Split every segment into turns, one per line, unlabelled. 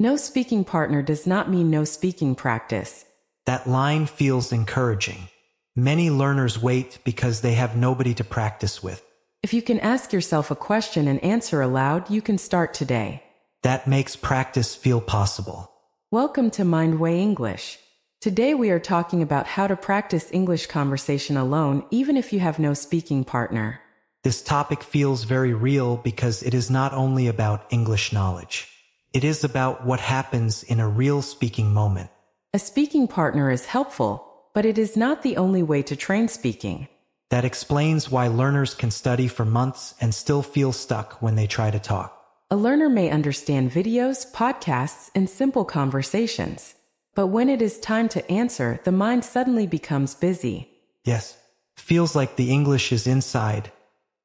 No speaking partner does not mean no speaking practice.
That line feels encouraging. Many learners wait because they have nobody to practice with.
If you can ask yourself a question and answer aloud, you can start today.
That makes practice feel possible.
Welcome to MindWay English. Today we are talking about how to practice English conversation alone even if you have no speaking partner.
This topic feels very real because it is not only about English knowledge. It is about what happens in a real speaking moment.
A speaking partner is helpful, but it is not the only way to train speaking.
That explains why learners can study for months and still feel stuck when they try to talk.
A learner may understand videos, podcasts, and simple conversations. But when it is time to answer, the mind suddenly becomes busy.
Yes, feels like the English is inside,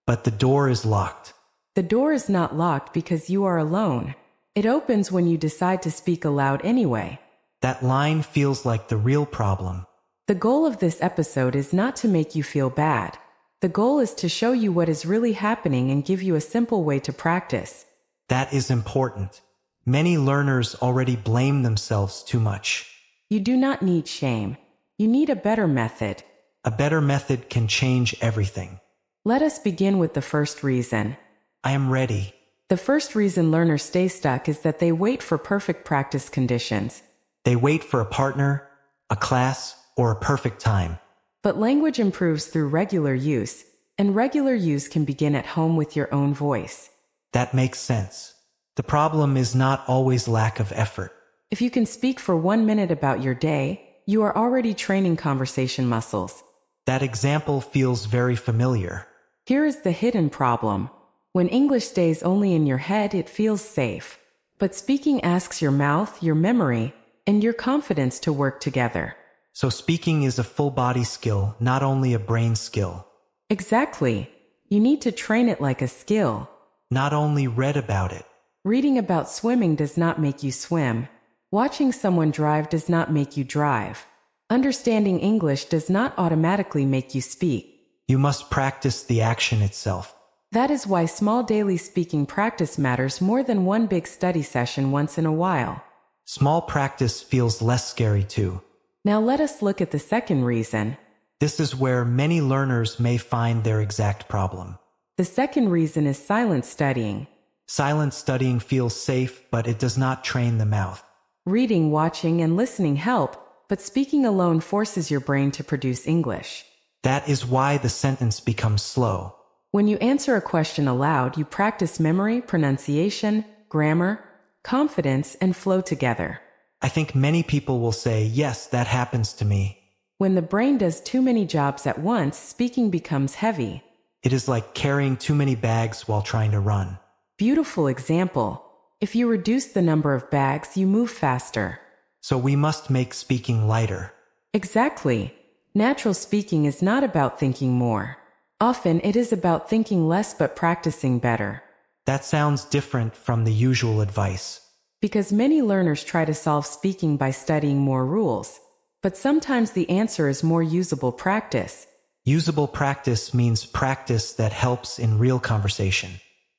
but the door is locked.
The door is not locked because you are alone. It opens when you decide to speak aloud anyway.
That line feels like the real problem.
The goal of this episode is not to make you feel bad. The goal is to show you what is really happening and give you a simple way to practice.
That is important. Many learners already blame themselves too much.
You do not need shame. You need a better method.
A better method can change everything.
Let us begin with the first reason.
I am ready.
The first reason learners stay stuck is that they wait for perfect practice conditions.
They wait for a partner, a class, or a perfect time.
But language improves through regular use, and regular use can begin at home with your own voice.
That makes sense. The problem is not always lack of effort.
If you can speak for 1 minute about your day, you are already training conversation muscles.
That example feels very familiar.
Here is the hidden problem. When English stays only in your head, it feels safe. But speaking asks your mouth, your memory, and your confidence to work together.
So speaking is a full body skill, not only a brain skill.
Exactly. You need to train it like a skill.
Not only read about it.
Reading about swimming does not make you swim. Watching someone drive does not make you drive. Understanding English does not automatically make you speak.
You must practice the action itself.
That is why small daily speaking practice matters more than one big study session once in a while.
Small practice feels less scary too.
Now let us look at the second reason.
This is where many learners may find their exact problem.
The second reason is silent studying.
Silent studying feels safe, but it does not train the mouth.
Reading, watching, and listening help, but speaking alone forces your brain to produce English.
That is why the sentence becomes slow.
When you answer a question aloud, you practice memory, pronunciation, grammar, confidence, and flow together.
I think many people will say, yes, that happens to me.
When the brain does too many jobs at once, speaking becomes heavy.
It is like carrying too many bags while trying to run.
Beautiful example. If you reduce the number of bags, you move faster.
So we must make speaking lighter.
Exactly. Natural speaking is not about thinking more. Often it is about thinking less but practicing better.
That sounds different from the usual advice.
Because many learners try to solve speaking by studying more rules. But sometimes the answer is more usable practice.
Usable practice means practice that helps in real conversation.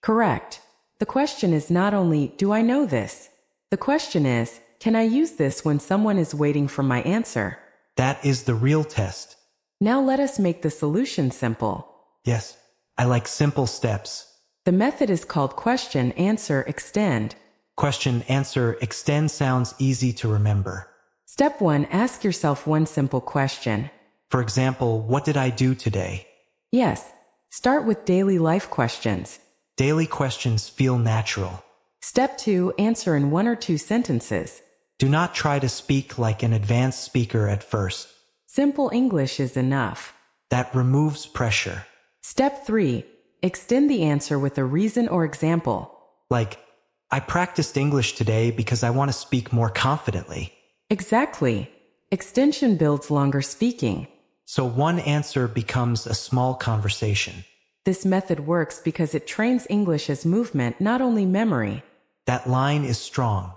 Correct. The question is not only, do I know this? The question is, can I use this when someone is waiting for my answer?
That is the real test.
Now let us make the solution simple.
Yes, I like simple steps.
The method is called question, answer, extend.
Question, answer, extend sounds easy to remember.
Step 1. Ask yourself one simple question.
For example, what did I do today?
Yes. Start with daily life questions.
Daily questions feel natural.
Step 2. Answer in 1 or 2 sentences.
Do not try to speak like an advanced speaker at first.
Simple English is enough.
That removes pressure.
Step 3. Extend the answer with a reason or example.
Like, I practiced English today because I want to speak more confidently.
Exactly. Extension builds longer speaking.
So one answer becomes a small conversation.
This method works because it trains English as movement, not only memory.
That line is strong.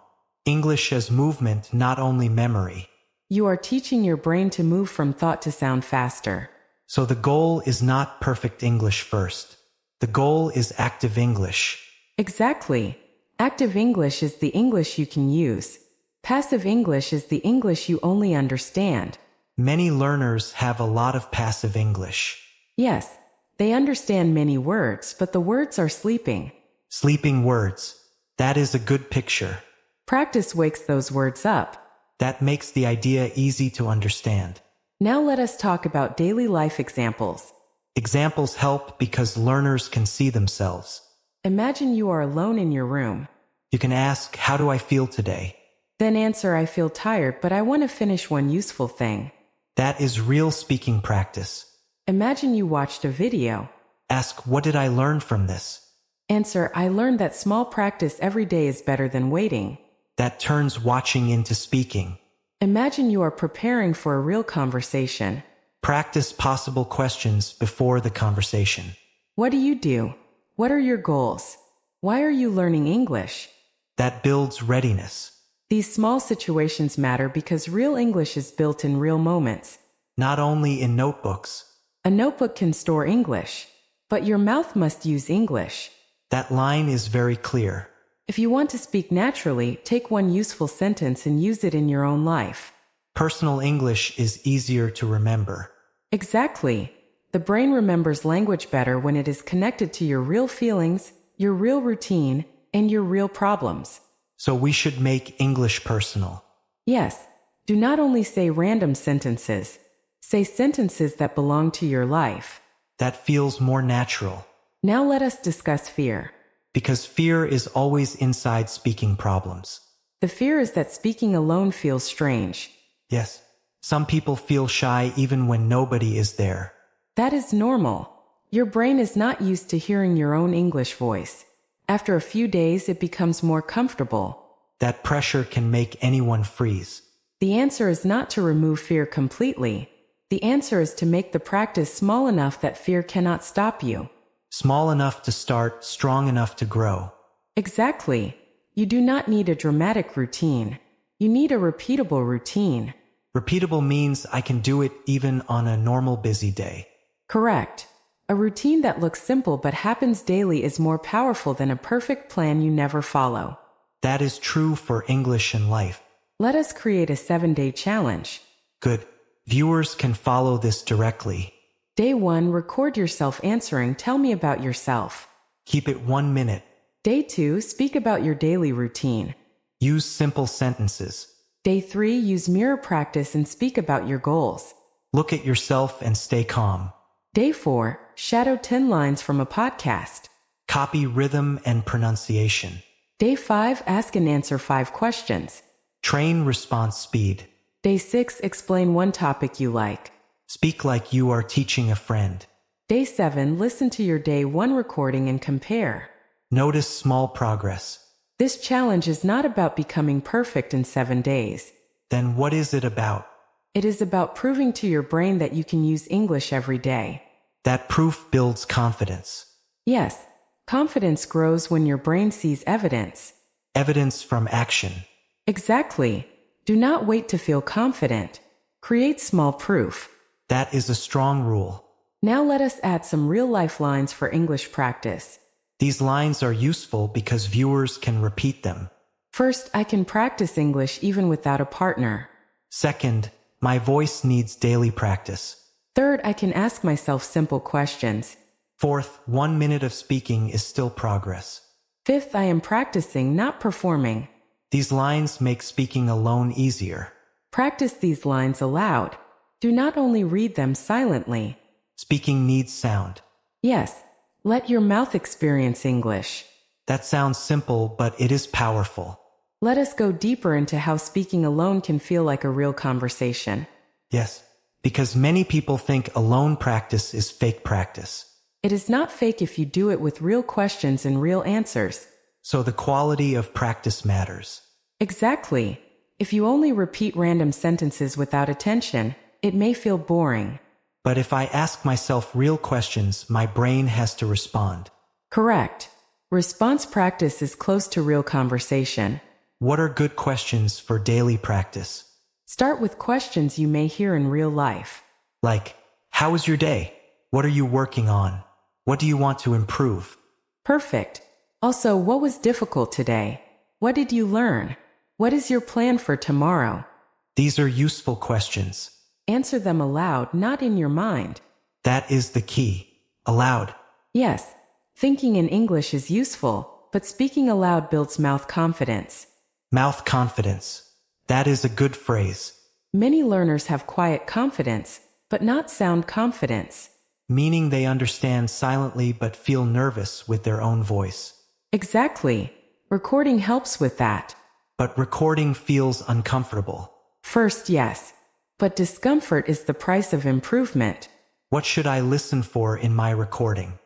English as movement, not only memory.
You are teaching your brain to move from thought to sound faster.
So the goal is not perfect English first. The goal is active English.
Exactly. Active English is the English you can use. Passive English is the English you only understand.
Many learners have a lot of passive English.
Yes, they understand many words, but the words are sleeping.
Sleeping words. That is a good picture.
Practice wakes those words up.
That makes the idea easy to understand.
Now let us talk about daily life examples.
Examples help because learners can see themselves.
Imagine you are alone in your room.
You can ask, how do I feel today?
Then answer, I feel tired, but I want to finish one useful thing.
That is real speaking practice.
Imagine you watched a video.
Ask, what did I learn from this?
Answer, I learned that small practice every day is better than waiting.
That turns watching into speaking.
Imagine you are preparing for a real conversation.
Practice possible questions before the conversation.
What do you do? What are your goals? Why are you learning English?
That builds readiness.
These small situations matter because real English is built in real moments.
Not only in notebooks.
A notebook can store English, but your mouth must use English.
That line is very clear.
If you want to speak naturally, take one useful sentence and use it in your own life.
Personal English is easier to remember.
Exactly. The brain remembers language better when it is connected to your real feelings, your real routine, and your real problems.
So we should make English personal.
Yes. Do not only say random sentences. Say sentences that belong to your life.
That feels more natural.
Now let us discuss fear.
Because fear is always inside speaking problems.
The fear is that speaking alone feels strange.
Yes. Some people feel shy even when nobody is there.
That is normal. Your brain is not used to hearing your own English voice. After a few days, it becomes more comfortable.
That pressure can make anyone freeze.
The answer is not to remove fear completely. The answer is to make the practice small enough that fear cannot stop you.
Small enough to start, strong enough to grow.
Exactly. You do not need a dramatic routine. You need a repeatable routine.
Repeatable means I can do it even on a normal busy day.
Correct. A routine that looks simple but happens daily is more powerful than a perfect plan you never follow.
That is true for English and life.
Let us create a 7-day challenge.
Good. Viewers can follow this directly.
Day 1, record yourself answering, tell me about yourself.
Keep it 1 minute.
Day 2, speak about your daily routine.
Use simple sentences.
Day 3, use mirror practice and speak about your goals.
Look at yourself and stay calm.
Day 4, shadow 10 lines from a podcast.
Copy rhythm and pronunciation.
Day 5, ask and answer 5 questions.
Train response speed.
Day 6, explain one topic you like.
Speak like you are teaching a friend.
Day 7, listen to your day 1 recording and compare.
Notice small progress.
This challenge is not about becoming perfect in 7 days.
Then what is it about?
It is about proving to your brain that you can use English every day.
That proof builds confidence.
Yes, confidence grows when your brain sees evidence.
Evidence from action.
Exactly. Do not wait to feel confident. Create small proof.
That is a strong rule.
Now let us add some real-life lines for English practice.
These lines are useful because viewers can repeat them.
First, I can practice English even without a partner.
Second, my voice needs daily practice.
Third, I can ask myself simple questions.
Fourth, 1 minute of speaking is still progress.
Fifth, I am practicing, not performing.
These lines make speaking alone easier.
Practice these lines aloud. Do not only read them silently.
Speaking needs sound.
Yes, let your mouth experience English.
That sounds simple, but it is powerful.
Let us go deeper into how speaking alone can feel like a real conversation.
Yes, because many people think alone practice is fake practice.
It is not fake if you do it with real questions and real answers.
So the quality of practice matters.
Exactly. If you only repeat random sentences without attention, it may feel boring.
But if I ask myself real questions, my brain has to respond.
Correct. Response practice is close to real conversation.
What are good questions for daily practice?
Start with questions you may hear in real life.
Like, how was your day? What are you working on? What do you want to improve?
Perfect. Also, what was difficult today? What did you learn? What is your plan for tomorrow?
These are useful questions.
Answer them aloud, not in your mind.
That is the key. Aloud.
Yes, thinking in English is useful, but speaking aloud builds mouth confidence.
Mouth confidence. That is a good phrase.
Many learners have quiet confidence, but not sound confidence.
Meaning they understand silently but feel nervous with their own voice.
Exactly. Recording helps with that.
But recording feels uncomfortable.
First, yes. But discomfort is the price of improvement.
What should I listen for in my recording?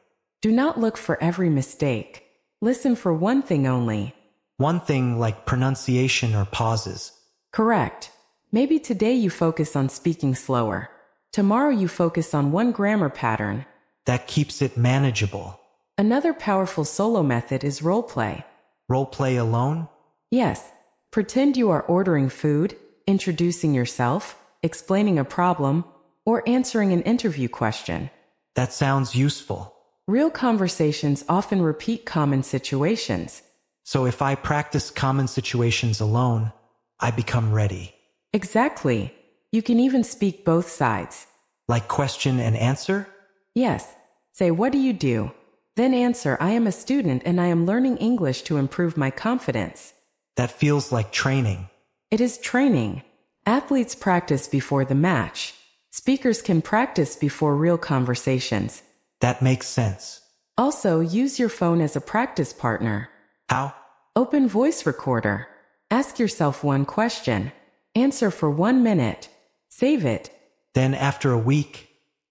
Do not look for every mistake. Listen for one thing only.
One thing like pronunciation or pauses.
Correct. Maybe today you focus on speaking slower. Tomorrow you focus on one grammar pattern.
That keeps it manageable.
Another powerful solo method is role play.
Role play alone?
Yes. Pretend you are ordering food, introducing yourself, explaining a problem, or answering an interview question.
That sounds useful.
Real conversations often repeat common situations.
So if I practice common situations alone, I become ready.
Exactly. You can even speak both sides.
Like question and answer?
Yes. Say, what do you do? Then answer, I am a student and I am learning English to improve my confidence.
That feels like training.
It is training. Athletes practice before the match. Speakers can practice before real conversations.
That makes sense.
Also, use your phone as a practice partner.
How?
Open voice recorder. Ask yourself one question. Answer for 1 minute. Save it.
Then after a week,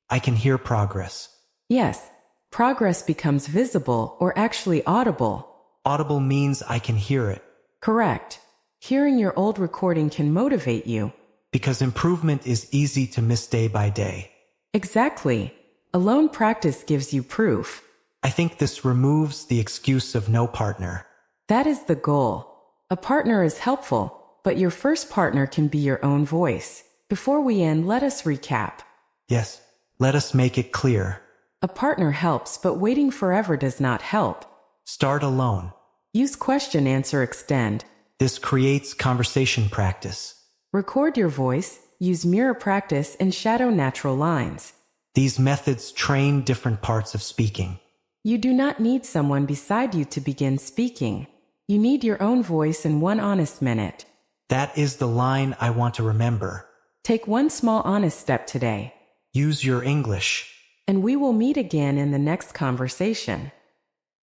I can hear progress.
Yes. Progress becomes visible or actually audible.
Audible means I can hear it.
Correct. Hearing your old recording can motivate you.
Because improvement is easy to miss day by day.
Exactly. Alone practice gives you proof.
I think this removes the excuse of no partner.
That is the goal. A partner is helpful, but your first partner can be your own voice. Before we end, let us recap.
Yes, let us make it clear.
A partner helps, but waiting forever does not help.
Start alone.
Use question, answer, extend.
This creates conversation practice.
Record your voice, use mirror practice, and shadow natural lines.
These methods train different parts of speaking.
You do not need someone beside you to begin speaking. You need your own voice in 1 honest minute.
That is the line I want to remember.
Take one small honest step today.
Use your English.
And we will meet again in the next conversation.